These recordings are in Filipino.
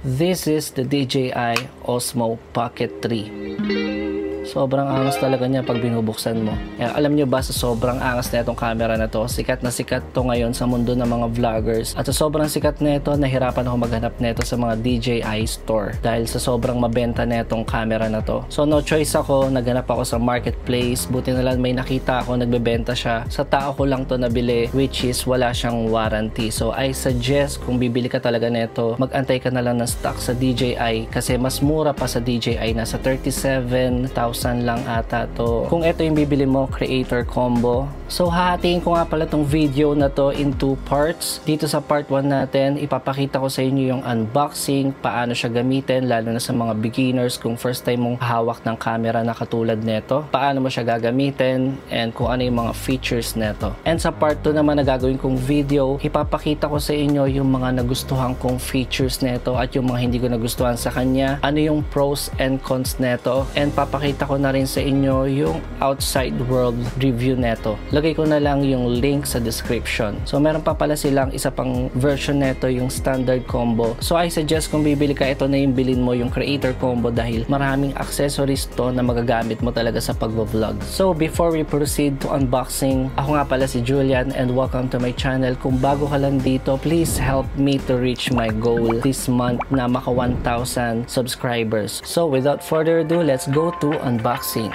This is the DJI Osmo Pocket 3. Sobrang angas talaga niya pag binubuksan mo. Alam nyo ba, sa sobrang angas na itong camera na to, sikat na sikat to ngayon sa mundo ng mga vloggers. At sa sobrang sikat na ito, nahirapan ako maghanap na ito sa mga DJI store dahil sa sobrang mabenta na itong camera na to. So no choice ako, naghanap ako sa marketplace. Buti na lang may nakita ako, nagbebenta siya. Sa tao ko lang to nabili, which is wala siyang warranty. So I suggest kung bibili ka talaga nito, mag-antay ka na lang ng stock sa DJI kasi mas mura pa sa DJI, nasa 37,000 lang ata to. Kung ito yung bibili mo, creator combo. So hahatiin ko nga pala tong video na to in 2 parts. Dito sa part 1 natin, ipapakita ko sa inyo yung unboxing, paano siya gamitin, lalo na sa mga beginners kung first time mong hawak ng camera na katulad nito. Paano mo siya gagamitin and kung ano yung mga features nito. And sa part 2 naman na gagawin kong video, ipapakita ko sa inyo yung mga nagustuhan kong features nito at yung mga hindi ko nagustuhan sa kanya. Ano yung pros and cons nito, and papakita ko na rin sa inyo yung outside world review neto. Lagay ko na lang yung link sa description. So meron pa pala silang isa pang version neto, yung standard combo. So I suggest kung bibili ka, ito na yung bilhin mo, yung creator combo, dahil maraming accessories to na magagamit mo talaga sa pag-vlog. So before we proceed to unboxing, ako nga pala si Julian and welcome to my channel. Kung bago ka lang dito, please help me to reach my goal this month na maka 1,000 subscribers. So without further ado, let's go to unboxing.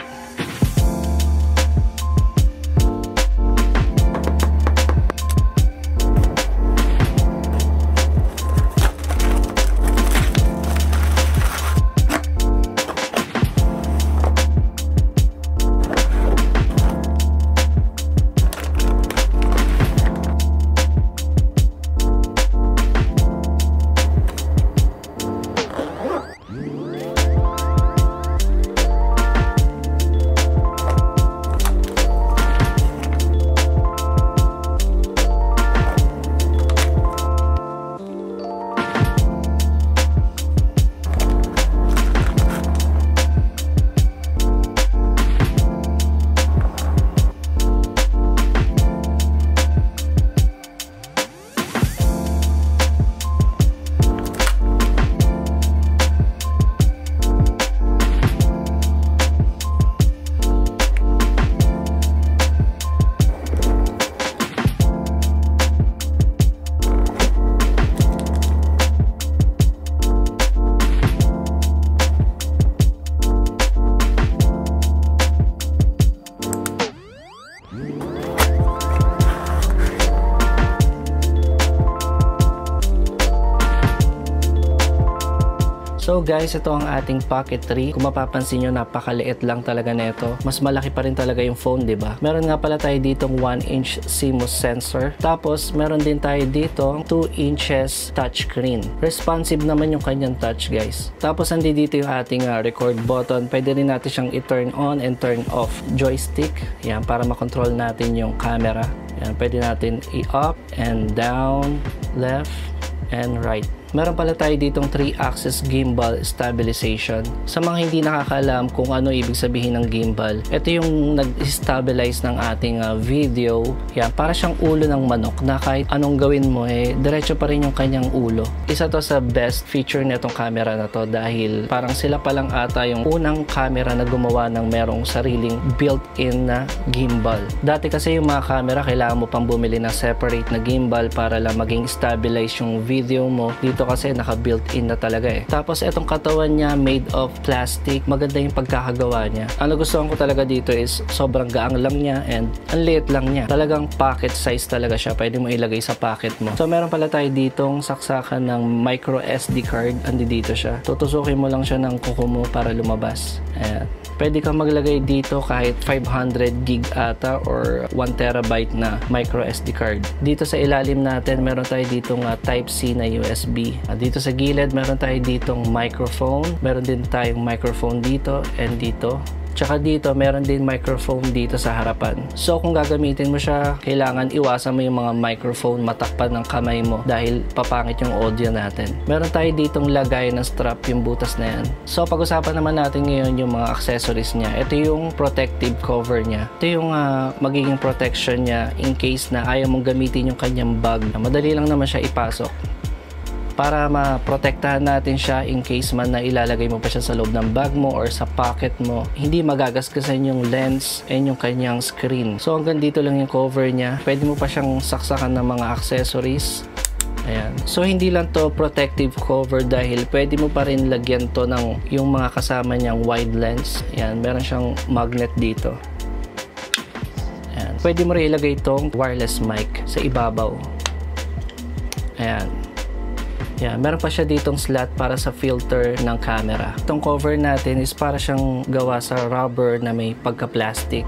So guys, ito ang ating Pocket 3. Kung mapapansin nyo, napakaliit lang talaga nito. Mas malaki pa rin talaga yung phone, diba? Meron nga pala tayo ditong 1-inch CMOS sensor. Tapos, meron din tayo dito 2 inches touchscreen. Responsive naman yung kanyang touch, guys. Tapos, dito yung ating record button. Pwede rin natin siyang i-turn on and turn off. Joystick. Yan, para makontrol natin yung camera. Yan, pwede natin i-up and down, left and right. Meron pala tayo ditong 3-axis gimbal stabilization. Sa mga hindi nakakaalam kung ano ibig sabihin ng gimbal, ito yung nag-stabilize ng ating video. Yan, para siyang ulo ng manok na kahit anong gawin mo, diretso pa rin yung kanyang ulo. Isa to sa best feature nitong camera na to dahil parang sila pa lang ata yung unang camera na gumawa ng merong sariling built-in na gimbal. Dati kasi yung mga camera, kailangan mo pang bumili ng separate na gimbal para lang maging stabilize yung video mo. Dito kasi naka-built-in na talaga Tapos etong katawan niya made of plastic. Maganda yung pagkakagawa niya. Ang nagustuhan ko talaga dito is sobrang gaang lang niya and ang liit lang niya. Talagang pocket size talaga siya. Pwede mo ilagay sa pocket mo. So meron pala tayo ditong saksakan ng micro SD card. Andi dito siya. Tutusukin mo lang siya ng kuko mo para lumabas. Ayan. Pwede kang maglagay dito kahit 500 gig ata or 1 terabyte na micro SD card. Dito sa ilalim natin, meron tayo ditong Type-C na USB. Dito sa gilid, meron tayo ditong microphone. Meron din tayong microphone dito and dito. Tsaka dito, meron din microphone dito sa harapan. So, kung gagamitin mo siya, kailangan iwasan mo yung mga microphone matakpan ng kamay mo dahil papangit yung audio natin. Meron tayo ditong lagay ng strap, yung butas na yan. So, pag-usapan naman natin ngayon yung mga accessories niya. Ito yung protective cover niya. Ito yung magiging protection niya in case na ayaw mong gamitin yung kanyang bag. Madali lang naman siya ipasok. para maprotektahan natin siya in case man na ilalagay mo pa siya sa loob ng bag mo or sa pocket mo. Hindi magagasgasan yung lens and yung kanyang screen. So hanggang dito lang yung cover niya. Pwede mo pa siyang saksakan ng mga accessories. Ayan. So hindi lang to protective cover dahil pwede mo pa rin lagyan to ng yung mga kasama niyang wide lens. Ayan, meron siyang magnet dito. Ayan. Pwede mo rin ilagay itong wireless mic sa ibabaw. Ayan. Ayan. Meron pa siya ditong slot para sa filter ng camera. Itong cover natin is para siyang gawa sa rubber na may pagka-plastic.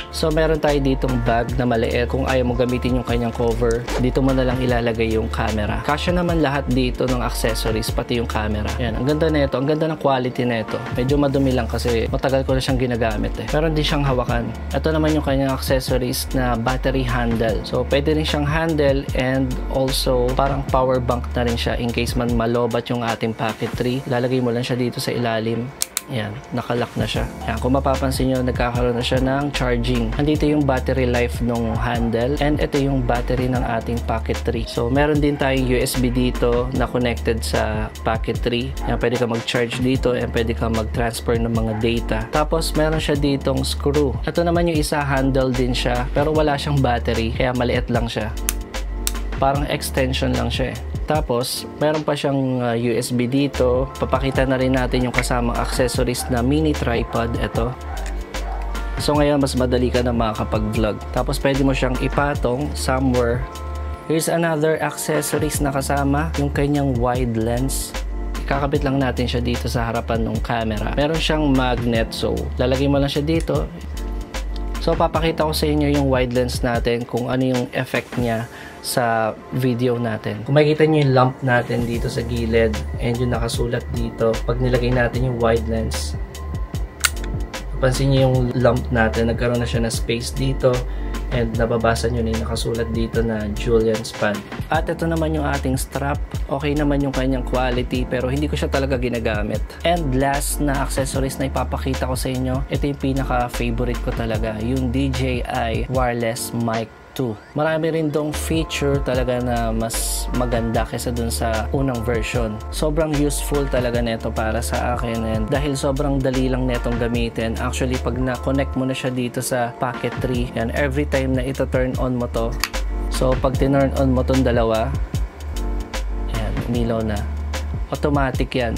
So meron tayo ditong bag na maliit. Kung ayaw mo gamitin yung kanyang cover, dito mo na lang ilalagay yung camera. Kasya naman lahat dito ng accessories, pati yung camera. Yan, ang ganda na ito. Ang ganda ng quality na ito. Medyo madumi lang kasi matagal ko na siyang ginagamit eh. Pero hindi siyang hawakan. Ito naman yung kanyang accessories na battery handle. So pwede rin siyang handle and also parang power bank na rin siya in case man malobat yung ating Pocket 3. Lalagay mo lang siya dito sa ilalim. Ayan, nakalock na siya. Ayan, kung mapapansin nyo, nagkakaroon na siya ng charging. Andito yung battery life ng handle and ito yung battery ng ating Pocket 3. So, meron din tayong USB dito na connected sa Pocket 3. Ayan, pwede ka mag-charge dito and pwede ka mag-transfer ng mga data. Tapos, meron siya ditong screw. Ito naman yung isa, handle din siya, pero wala siyang battery, kaya maliit lang siya. Parang extension lang siya eh. Tapos, meron pa siyang USB dito. Papakita na rin natin yung kasamang accessories na mini tripod. Ito. So, ngayon, mas madali ka na makakapag-vlog. Tapos, pwede mo siyang ipatong somewhere. Here's another accessories na kasama. Yung kanyang wide lens. Kakabit lang natin siya dito sa harapan ng camera. Meron siyang magnet. So, lalagay mo lang siya dito. So, papakita ko sa inyo yung wide lens natin kung ano yung effect niya sa video natin. Kung makikita nyo yung lamp natin dito sa gilid and yung nakasulat dito, pag nilagay natin yung wide lens, pansin nyo yung lamp natin, nagkaroon na siya ng space dito and nababasa nyo na yung nakasulat dito na Julian Span. At ito naman yung ating strap. Okay naman yung kanyang quality pero hindi ko siya talaga ginagamit. And last na accessories na ipapakita ko sa inyo, ito yung pinaka-favorite ko talaga, yung DJI wireless mic 2. Marami rin dong feature talaga na mas maganda kaysa dun sa unang version. Sobrang useful talaga neto para sa akin and dahil sobrang dali lang netong gamitin. Actually, pag na-connect mo na siya dito sa Pocket 3, yan, every time na ito turn on mo to. So, pag tinurn on mo tong dalawa, yan, umilaw na. Automatic yan.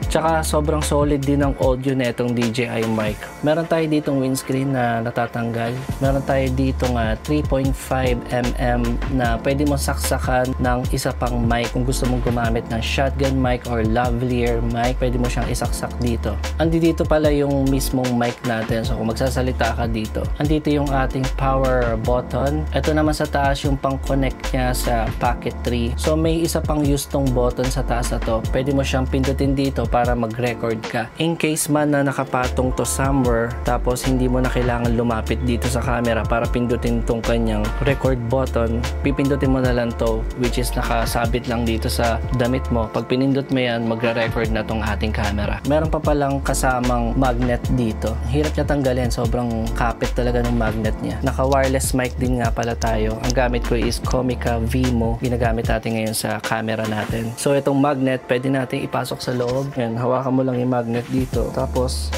Tsaka sobrang solid din ang audio netong DJI mic. Meron tayo ditong windscreen na natatanggal. Meron tayo ditong 3.5mm na pwede mo saksakan ng isa pang mic. Kung gusto mong gumamit ng shotgun mic or lavalier mic, pwede mo siyang isaksak dito. Andi dito pala yung mismong mic natin. So kung magsasalita ka dito, andito yung ating power button. Ito naman sa taas yung pang-connect niya sa Pocket 3. So may isa pang use tong button sa taas na to. Pwede mo siyang pindutin dito para mag-record ka. In case man na nakapatong to somewhere, tapos hindi mo na kailangan lumapit dito sa camera para pindutin tong kanyang record button, pipindutin mo na lang to, which is nakasabit lang dito sa damit mo. Pag pinindot mo yan, magre-record na tong ating camera. Meron pa palang kasamang magnet dito. Hirap niya tanggalin, sobrang kapit talaga ng magnet niya. Naka-wireless mic din nga pala tayo. Ang gamit ko is Comica Vimo. Ginagamit natin ngayon sa camera natin. So itong magnet, pwede natin ipasok sa loob. Yan, hawakan mo lang yung magnet dito. Tapos,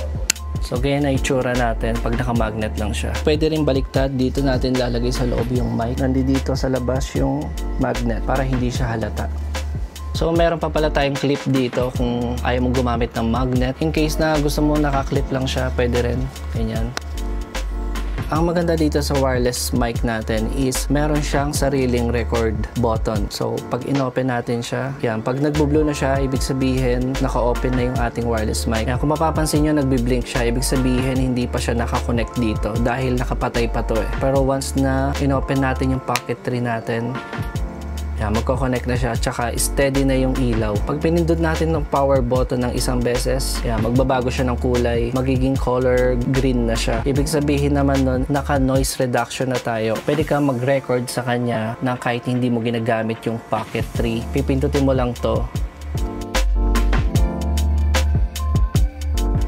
so ganyan na itsura natin pag naka-magnet lang siya. Pwede rin baliktad. Dito natin lalagay sa loob yung mic. Nandito sa labas yung magnet para hindi siya halata. So meron pa pala tayong clip dito kung ayaw mong gumamit ng magnet. In case na gusto mo naka-clip lang siya, pwede rin. Ganyan. Ang maganda dito sa wireless mic natin is meron siyang sariling record button. So, pag in-open natin siya, yan, pag nagbo-blow na siya, ibig sabihin, naka-open na yung ating wireless mic. Yan, kung mapapansin nyo, nagbi-blink siya, ibig sabihin, hindi pa siya naka-connect dito dahil nakapatay pa to eh. Pero once na in-open natin yung Pocket 3 natin, yan, magko-connect na siya, tsaka steady na yung ilaw. Pag pinindot natin ng power button ng isang beses, yan, magbabago siya ng kulay, magiging color green na siya. Ibig sabihin naman nun, naka-noise reduction na tayo. Pwede ka mag-record sa kanya na kahit hindi mo ginagamit yung Pocket 3. Pipindutin mo lang to.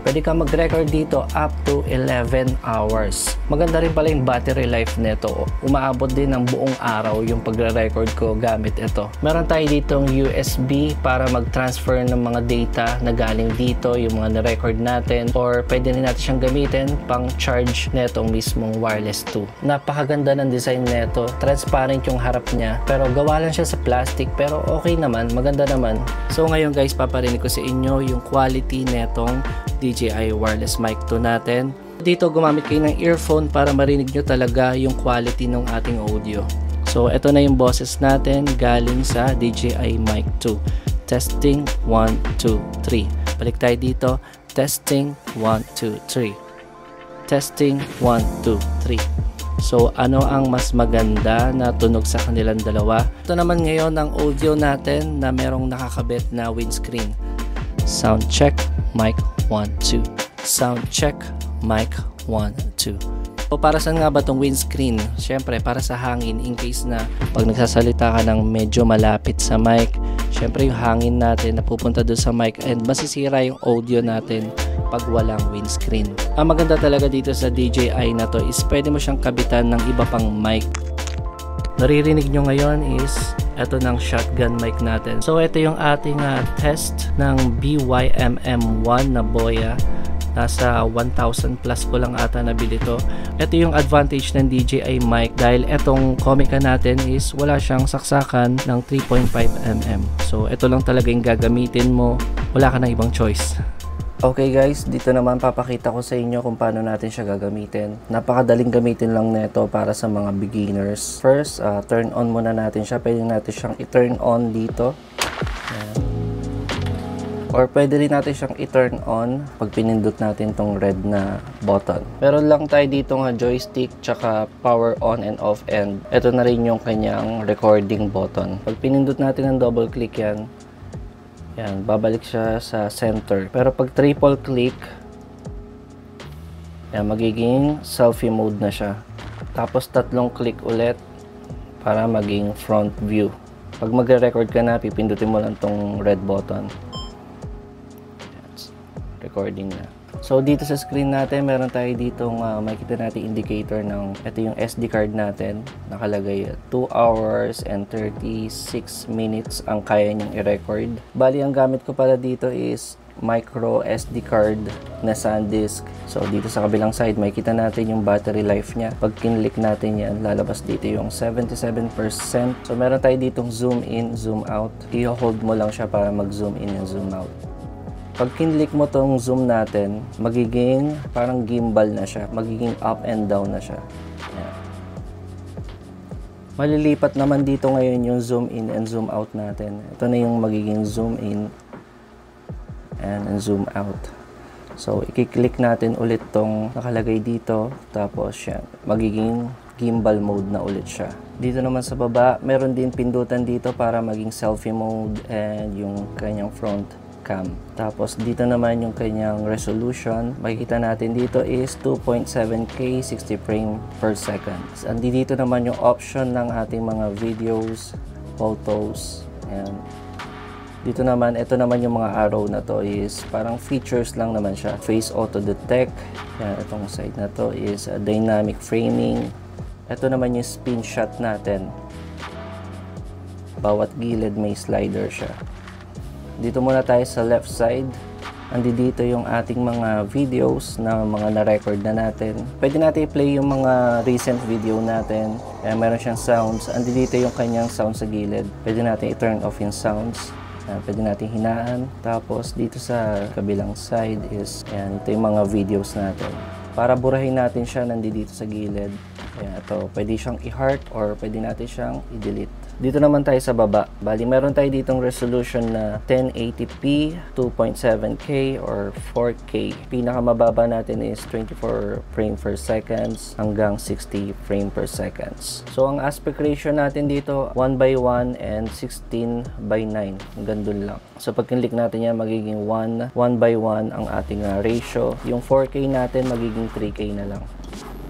Pwede ka mag-record dito up to 11 hours. Maganda rin pala yung battery life nito. Umaabot din ng buong araw yung pagre-record ko gamit ito. Meron tayo ditong USB para mag-transfer ng mga data na galing dito, yung mga na-record natin, or pwede rin natin siyang gamitin pang charge netong mismong wireless 2. Napakaganda ng design neto. Transparent yung harap niya, pero gawa lang siya sa plastic, pero okay naman, maganda naman. So ngayon guys, paparinig ko sa inyo yung quality netong DJI wireless mic 2 natin. Dito gumamit kayo ng earphone para marinig nyo talaga yung quality ng ating audio. So ito na yung boses natin galing sa DJI mic 2. Testing 1, 2, 3. Balik tayo dito. Testing 1, 2, 3. Testing 1, 2, 3. So ano ang mas maganda na tunog sa kanilang dalawa? Ito naman ngayon ang audio natin na merong nakakabit na windscreen. Sound check, mic 1, 2. Sound check, mic 1, 2. So para saan nga ba itong windscreen? Siyempre para sa hangin, in case na pag nagsasalita ka ng medyo malapit sa mic, siyempre yung hangin natin napupunta doon sa mic and masisira yung audio natin pag walang windscreen. Ang maganda talaga dito sa DJI na to is pwede mo siyang kabitan ng iba pang mic. Naririnig nyo ngayon is ito ng shotgun mic natin. So ito yung ating test ng BYMM1 na Boya. Nasa 1,000 plus ko lang ata nabili to. Ito yung advantage ng DJI mic dahil etong Comica natin is wala siyang saksakan ng 3.5mm. So ito lang talaga yung gagamitin mo. Wala ka na ibang choice. Okay guys, dito naman papakita ko sa inyo kung paano natin siya gagamitin. Napakadaling gamitin lang nito para sa mga beginners. First, turn on muna natin siya. Pwede natin siyang i-turn on dito. Ayan. Or pwede rin natin siyang i-turn on pag pinindot natin tong red na button. Meron lang tayo dito nga joystick tsaka power on and off, and ito na rin yung kanyang recording button. Pag pinindot natin ng double click yan, babalik siya sa center. Pero pag triple click, magiging selfie mode na siya. Tapos tatlong click ulit para maging front view. Pag magre-record ka na, pipindutin mo lang tong red button. Recording na. So dito sa screen natin, meron tayo ditong makikita natin indicator ng ito yung SD card natin. Nakalagay 2 hours and 36 minutes ang kaya niyang i-record. Bali, ang gamit ko pala dito is micro SD card na SanDisk. So dito sa kabilang side, makikita natin yung battery life niya. Pag kinlik natin yan, lalabas dito yung 77%. So meron tayo ditong zoom in, zoom out. I-hold mo lang siya para mag-zoom in and zoom out. Pag kinlik mo tong zoom natin, magiging parang gimbal na siya. Magiging up and down na siya. Ayan. Malilipat naman dito ngayon yung zoom in and zoom out natin. Ito na yung magiging zoom in and zoom out. So, i-click natin ulit tong nakalagay dito. Tapos yan, magiging gimbal mode na ulit siya. Dito naman sa baba, meron din pindutan dito para maging selfie mode and yung kanyang front cam. Tapos dito naman yung kanyang resolution. Makikita natin dito is 2.7K 60 frame per second. Dito naman yung option ng ating mga videos, photos, and dito naman, ito naman yung mga arrow na to is parang features lang naman siya. Face auto detect. Yan, itong side na to is dynamic framing. Ito naman yung spin shot natin. Bawat gilid may slider siya. Dito muna tayo sa left side. Dito yung ating mga videos na mga na-record na natin. Pwede natin i-play yung mga recent video natin. Meron siyang sounds. Dito yung kanyang sounds sa gilid. Pwede natin i-turn off yung sounds. Pwede natin hinaan. Tapos dito sa kabilang side is ito yung mga videos natin. Para burahin natin siya, nandito sa gilid. Ito, pwede siyang i-heart or pwede natin siyang i-delete. Dito naman tayo sa baba. Bali, meron tayo ditong resolution na 1080p, 2.7K or 4K. Pinakamababa natin is 24 frame per seconds hanggang 60 frame per seconds. So, ang aspect ratio natin dito, 1:1 and 16:9. Hanggang dun lang. So, pag kinlik natin yan, magiging 1:1 ang ating ratio. Yung 4K natin, magiging 3K na lang.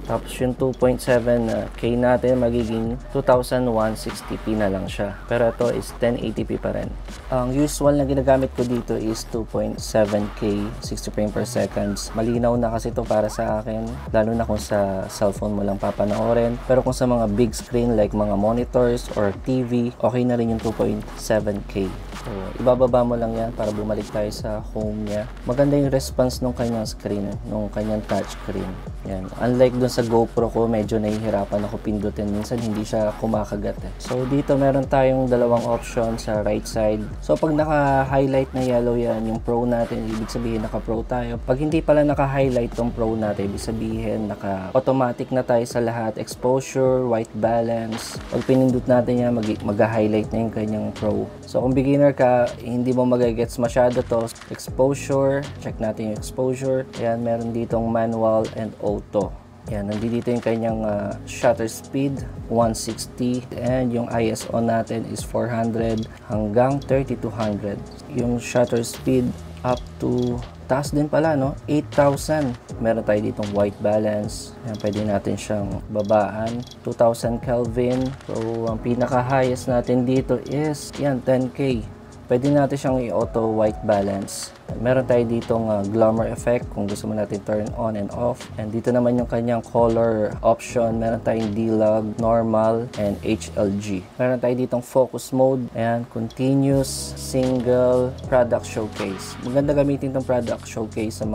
Tapos yung 2.7K natin magiging 2160p na lang siya. Pero ito is 1080p pa rin. Ang usual na ginagamit ko dito is 2.7K 60 frame per seconds. Malinaw na kasi ito para sa akin, lalo na kung sa cellphone mo lang papanoorin. Pero kung sa mga big screen like mga monitors or TV, okay na rin yung 2.7K. So, ibababa mo lang yan para bumalik tayo sa home niya. Maganda yung response ng kanyang screen, ng kanyang touch screen. Yan. Unlike dun sa GoPro ko, medyo nahihirapan ako pindutin. Minsan hindi siya kumakagat eh. So dito meron tayong dalawang option sa right side. So pag naka-highlight na yellow yan, yung Pro natin, ibig sabihin naka-Pro tayo. Pag hindi pala naka-highlight tong Pro natin, ibig sabihin naka-automatic na tayo sa lahat. Exposure, white balance. Pag pinindot natin yan, mag-highlight na yung kanyang Pro. So kung beginner ka, hindi mo magagets masyado to. Exposure, check natin yung exposure. Ayan, meron ditong manual and auto. Yan, nandito yung kanyang shutter speed, 160. And yung ISO natin is 400 hanggang 3200. Yung shutter speed up to, taas din pala, no? 8,000. Meron tayo ditong white balance. Yan, pwede natin siyang babaan. 2,000 Kelvin. So, ang pinaka-highest natin dito is, yan, 10K. Pwede natin siyang i-auto white balance. Meron tayo ditong glamour effect kung gusto mo natin turn on and off. And dito naman yung kanyang color option. Meron tayong D-Log, normal, and HLG. Meron tayo ditong focus mode. Ayan, continuous, single, product showcase. Maganda gamitin itong product showcase sa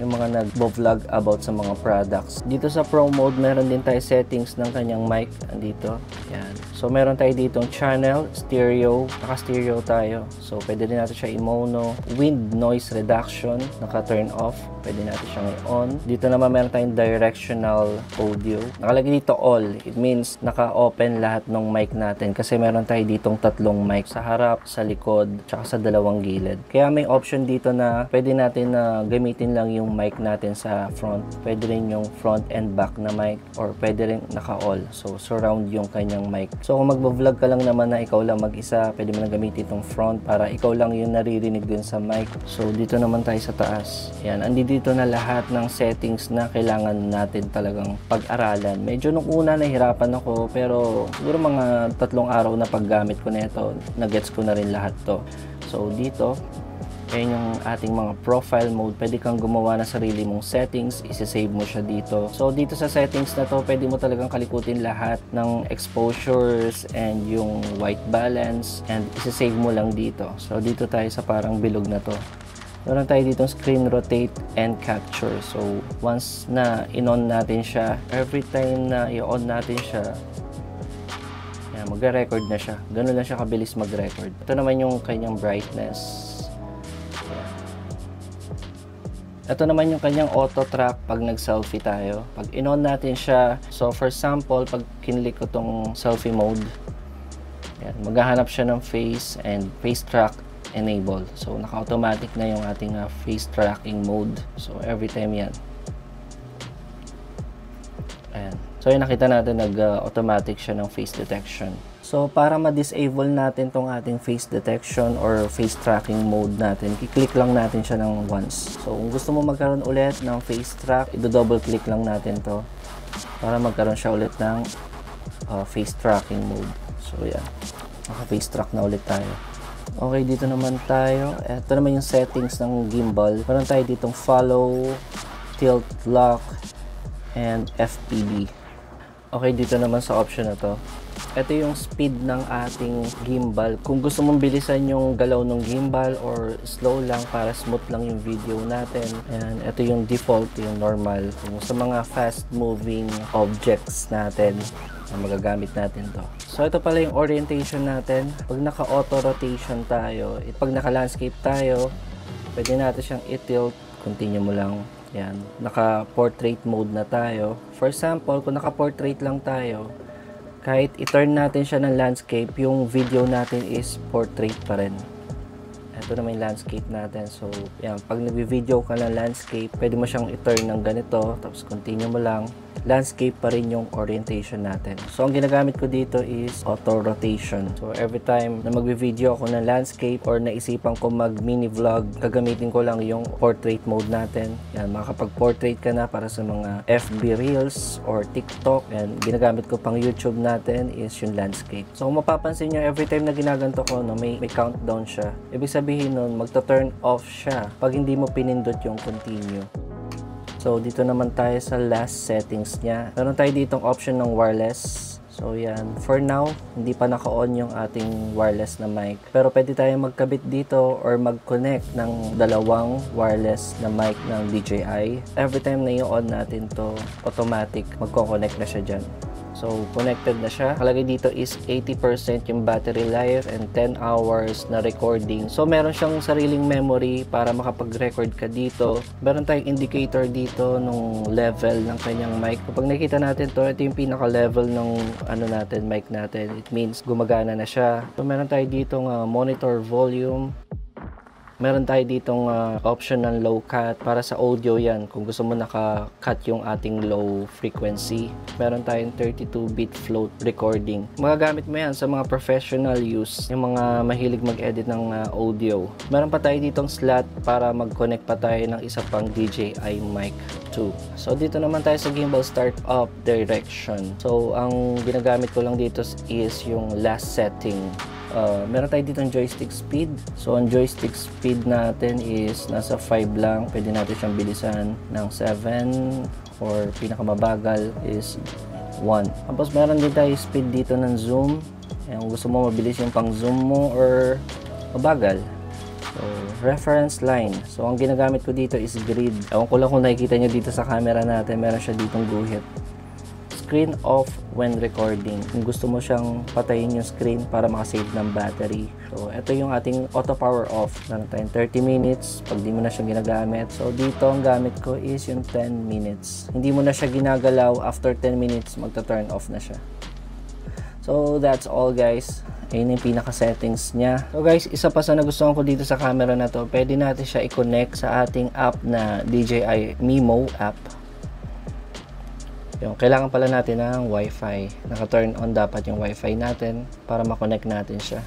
yung mga nag-vlog about sa mga products. Dito sa Pro mode, meron din tayo settings ng kanyang mic. Andito. Ayan. So, meron tayo ditong channel, stereo. Naka-stereo tayo. So, pwede din natin siya i-mono. Wind noise reduction, naka-turn off. Pwede natin siyang i-on. Dito naman meron tayong directional audio. Nakalagay dito all. It means naka-open lahat ng mic natin kasi meron tayo ditong tatlong mic sa harap, sa likod, tsaka sa dalawang gilid. Kaya may option dito na pwede natin na gamitin lang yung mic natin sa front. Pwede rin yung front and back na mic or pwede rin naka-all. So, surround yung kanyang mic. So, kung mag-vlog ka lang naman na ikaw lang mag-isa, pwede mo lang gamitin itong front para ikaw lang yung naririnig dun sa mic. So, dito naman tayo sa taas. Yan, andito na lahat ng settings na kailangan natin talagang pag-aralan. Medyo nung una nahirapan ako, pero siguro mga 3 araw na paggamit ko na ito, na-gets ko na rin lahat to. So, dito, ayan yung ating mga profile mode. Pwede kang gumawa ng sarili mong settings, isi-save mo siya dito. So, dito sa settings na to, pwede mo talagang kalikutin lahat ng exposures and yung white balance and isi-save mo lang dito. So, dito tayo sa parang bilog na to. Meron tayo dito screen rotate and capture. So, once na in-on natin siya, every time na i-on natin siya, magre-record na siya. Ganun lang siya kabilis mag-record. Ito naman yung kanyang brightness. Ito naman yung kanyang auto track pag nag-selfie tayo. Pag in-on natin siya, so for example, pag kinlik ko tong selfie mode, yan, maghahanap siya ng face and face track enable. So, naka-automatic na yung ating face tracking mode. So, every time yan. Ayan. So, yung nakita natin, nag-automatic siya ng face detection. So, para ma-disable natin tong ating face detection or face tracking mode natin, kiklik lang natin siya ng once. So, kung gusto mo magkaroon ulit ng face track, i-double click lang natin to para magkaroon siya ulit ng face tracking mode. So, yan. Naka-face track na ulit tayo. Okay, dito naman tayo. Ito naman yung settings ng gimbal. Meron tayo ditong follow, tilt lock, and FPV. Okay, dito naman sa option na to. Ito yung speed ng ating gimbal. Kung gusto mong bilisan yung galaw ng gimbal or slow lang para smooth lang yung video natin. And ito yung default, yung normal. Kung sa mga fast moving objects natin, magagamit natin to. So, ito pala yung orientation natin. Pag naka-auto rotation tayo, pag naka-landscape tayo, pwede natin siyang i-tilt. Continue mo lang. Yan. Naka-portrait mode na tayo. For example, kung naka-portrait lang tayo, kahit i-turn natin siya ng landscape, yung video natin is portrait pa rin. Ito naman yung landscape natin. So, yan. Pag nag-video ka ng landscape, pwede mo siyang i-turn ng ganito. Tapos, continue mo lang. Landscape pa rin yung orientation natin. So, ang ginagamit ko dito is auto rotation. So, every time na mag-video ako ng landscape or naisipan ko mag-mini vlog, gagamitin ko lang yung portrait mode natin. Yan, makakapag-portrait ka na para sa mga FB Reels or TikTok. And ginagamit ko pang YouTube natin is yung landscape. So, kung mapapansin nyo, every time na ginaganto ko, no, may countdown siya. Ibig sabihin nun, magta-turn off siya pag hindi mo pinindot yung continue. So, dito naman tayo sa last settings niya. Meron tayo ditong option ng wireless. So, yan. For now, hindi pa naka-on yung ating wireless na mic. Pero pwede tayo magkabit dito or mag-connect ng dalawang wireless na mic ng DJI. Every time na i-on natin to, automatic magko-connect na siya dyan. So, connected na siya. Kalagay dito is 80% yung battery life and 10 hours na recording. So, meron siyang sariling memory para makapag-record ka dito. Meron tayong indicator dito nung level ng kanyang mic. Kapag nakita natin to, ito yung pinaka-level ng mic natin. It means gumagana na siya. So, meron tayo ditong monitor volume. Meron tayo ditong option ng low cut. Para sa audio yan, kung gusto mo naka-cut yung ating low frequency. Meron tayong 32-bit float recording. Magagamit mo yan sa mga professional use, yung mga mahilig mag-edit ng audio. Meron pa tayo ditong slot para mag-connect pa tayo ng isa pang DJI Mic 2. So, dito naman tayo sa gimbal startup direction. So, ang ginagamit ko lang dito is yung last setting. Meron tayo dito ng joystick speed. So, ang joystick speed natin is nasa 5 lang. Pwede natin siyang bilisan ng 7 or pinakamabagal is 1. Tapos, meron din tayo speed dito ng zoom. Kung gusto mo mabilis yung pang zoom mo or mabagal. So, reference line. So, ang ginagamit ko dito is grid. Ewan ko lang kung nakikita nyo dito sa camera natin. Meron siya ditong guhit. Screen off when recording. Kung gusto mo siyang patayin yung screen para makasave ng battery. So, ito yung ating auto power off. Meron tayong 30 minutes pag di mo na siya ginagamit. So, dito ang gamit ko is yung 10 minutes. Hindi mo na siya ginagalaw. After 10 minutes, magta-turn off na siya. So, that's all guys. Ayun yung pinaka-settings niya. So guys, isa pa sa nagustuhan ko dito sa camera na to, pwede natin siya i-connect sa ating app na DJI Mimo app. Yung, kailangan pala natin ng Wi-Fi. Naka-turn on dapat yung Wi-Fi natin para ma-connect natin siya.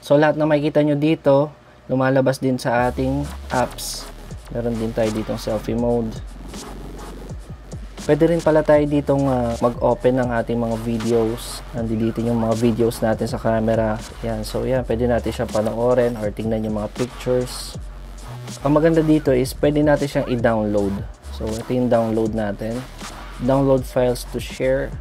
So, lahat na makikita nyo dito, lumalabas din sa ating apps. Meron din tayo ditong selfie mode. Pwede rin pala tayo ditong mag-open ng ating mga videos. Nandilitin yung mga videos natin sa camera. Yan. So, yan. Pwede natin siya panoorin or tingnan yung mga pictures. Ang maganda dito is pwede natin siyang i-download. So, ito yung download natin. Download files to share.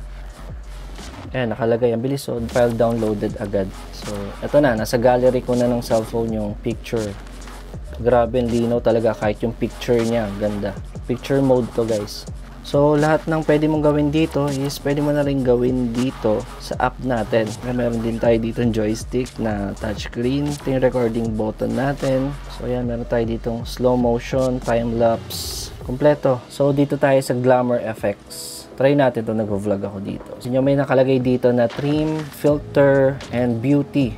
Ayan, nakalagay. Ang bilis. So, file downloaded agad. So, eto na. Nasa gallery ko na ng cellphone yung picture. Grabe, linaw talaga kahit yung picture niya. Ganda. Picture mode to guys. So, lahat ng pwede mong gawin dito is pwede mo na rin gawin dito sa app natin. Meron din tayo dito ng joystick na touchscreen. Ito yung recording button natin. So, ayan. Meron tayo ditong slow motion, time-lapse. Kompleto. So, dito tayo sa glamour effects. Try natin ito. Nag-vlog ako dito. So, may nakalagay dito na trim, filter, and beauty.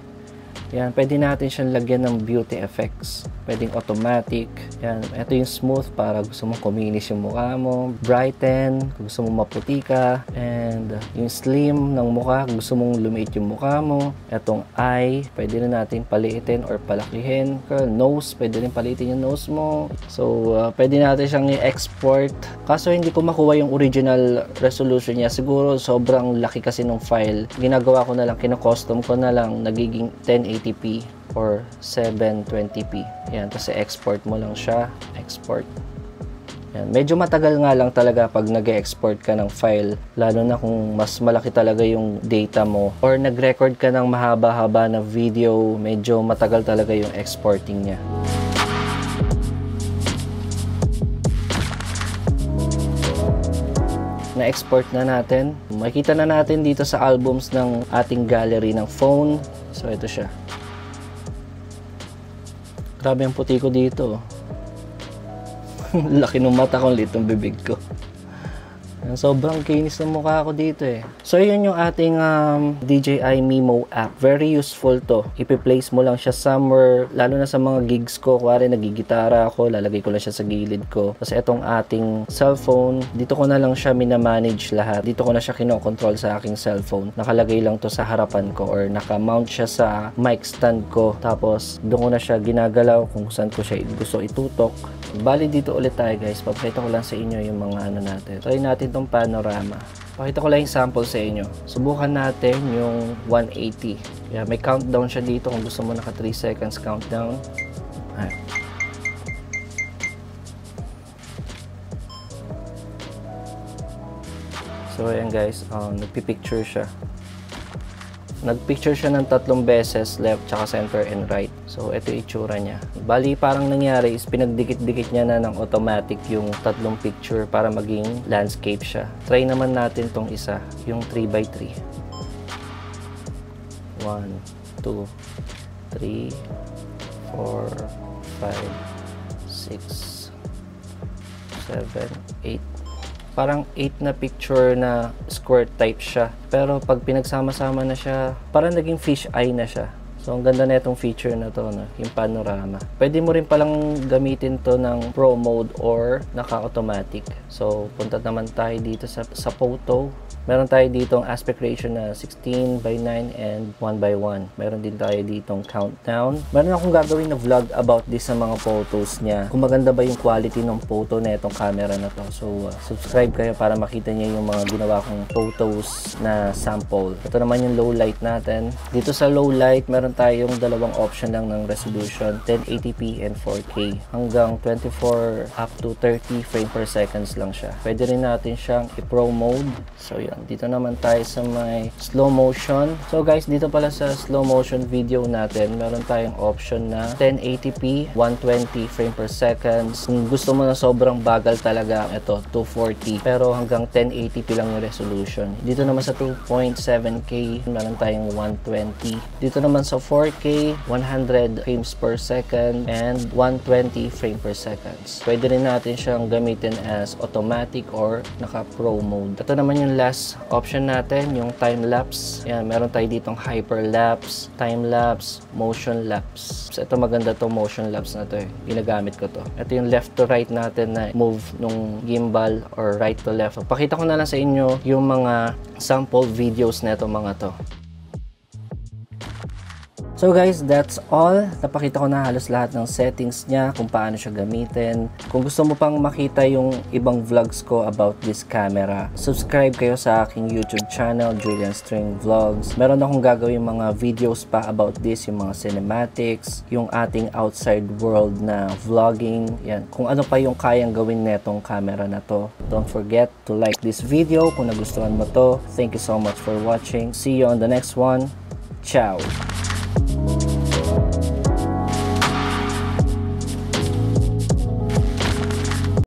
Yan. Pwede natin siyang lagyan ng beauty effects. Pwedeng automatic. Yan. Ito yung smooth para gusto mong kuminis yung mukha mo. Brighten. Kung gusto mong maputi ka. And yung slim ng mukha. Kung gusto mong lumiit yung mukha mo. Itong eye. Pwede na natin paliitin or palakihin. Nose. Pwede rin paliitin yung nose mo. So, pwede natin siyang i-export. Kaso hindi ko makuha yung original resolution niya. Siguro sobrang laki kasi ng file. Ginagawa ko na lang. Kino-custom ko na lang. Nagiging 1080p. Or 720p. Yan, tapos export mo lang siya. Export. Yan. Medyo matagal nga lang talaga pag nag-export ka ng file. Lalo na kung mas malaki talaga yung data mo. Or nag-record ka ng mahaba-haba na video. Medyo matagal talaga yung exporting niya. Na-export na natin. Makikita na natin dito sa albums ng ating gallery ng phone. So, ito siya. Grabe ang puti ko dito. Laki ng mata ko, liit ng bibig ko. Sobrang kinis ng mukha ko dito eh. So yun yung ating DJI Mimo app. Very useful to. Ipi-place mo lang siya somewhere, lalo na sa mga gigs ko. Kuwari nagigitara ako, lalagay ko lang siya sa gilid ko. Kasi itong ating cellphone, dito ko na lang siya minamanage lahat. Dito ko na siya kinokontrol sa aking cellphone. Nakalagay lang to sa harapan ko or nakamount siya sa mic stand ko. Tapos doon ko na siya ginagalaw kung saan ko siya gusto itutok. Bali dito ulit tayo guys. Papakita ko lang sa inyo yung mga ano natin. Try natin tong panorama. Pakita ko lang yung sample sa inyo. Subukan natin yung 180. Yeah, may countdown siya dito kung gusto mo naka 3 seconds countdown. Ayan. So ayan guys, nagpipicture siya. Nagpicture siya ng 3 beses, left, tsaka center and right. So, ito yung itsura niya. Bali, parang nangyari is pinagdikit-dikit niya na ng automatic yung 3 picture para maging landscape siya. Try naman natin tong isa, yung 3x3. 1, 2, 3, 4, 5, 6, 7, 8. Parang 8 na picture na square type siya. Pero pag pinagsama-sama na siya, parang naging fish eye na siya. So, ang ganda na itong feature na to, no? Yung panorama. Pwede mo rin palang gamitin to ng Pro mode or naka-automatic. So, punta naman tayo dito sa photo. Meron tayo ditong aspect ratio na 16:9 and 1:1. Meron din tayo ditong countdown. Meron akong gagawin na vlog about this sa mga photos niya. Kung maganda ba yung quality ng photo na itong camera na to. So, subscribe kayo para makita niyo yung mga ginawa kong photos na sample. Ito naman yung low light natin. Dito sa low light, meron tayong dalawang option lang ng resolution, 1080p and 4K. Hanggang 24 up to 30 frame per seconds lang siya. Pwede rin natin siyang i-pro mode. So, yun. Dito naman tayo sa may slow motion. So guys, dito pala sa slow motion video natin, meron tayong option na 1080p, 120 frame per seconds. Kung gusto mo na sobrang bagal talaga, ito 240. Pero hanggang 1080p lang yung resolution. Dito naman sa 2.7K, meron tayong 120. Dito naman sa 4K, 100 frames per second and 120 frame per seconds. Pwede rin natin siyang gamitin as automatic or naka-pro mode. Ito naman yung last option natin, yung time-lapse. Yan, meron tayo ditong hyper-lapse, time-lapse, motion-lapse. So, ito maganda to motion-lapse na to eh. Ginagamit ko to. Ito yung left to right natin na move nung gimbal or right to left. Pakita ko na lang sa inyo yung mga sample videos na ito mga to. So guys, that's all. Napakita ko na halos lahat ng settings niya, kung paano siya gamitin. Kung gusto mo pang makita yung ibang vlogs ko about this camera, subscribe kayo sa aking YouTube channel, Julian String Vlogs. Meron akong gagawin mga videos pa about this, yung mga cinematics, yung ating outside world na vlogging. Yan, kung ano pa yung kayang gawin netong camera na to. Don't forget to like this video kung nagustuhan mo to. Thank you so much for watching. See you on the next one. Ciao!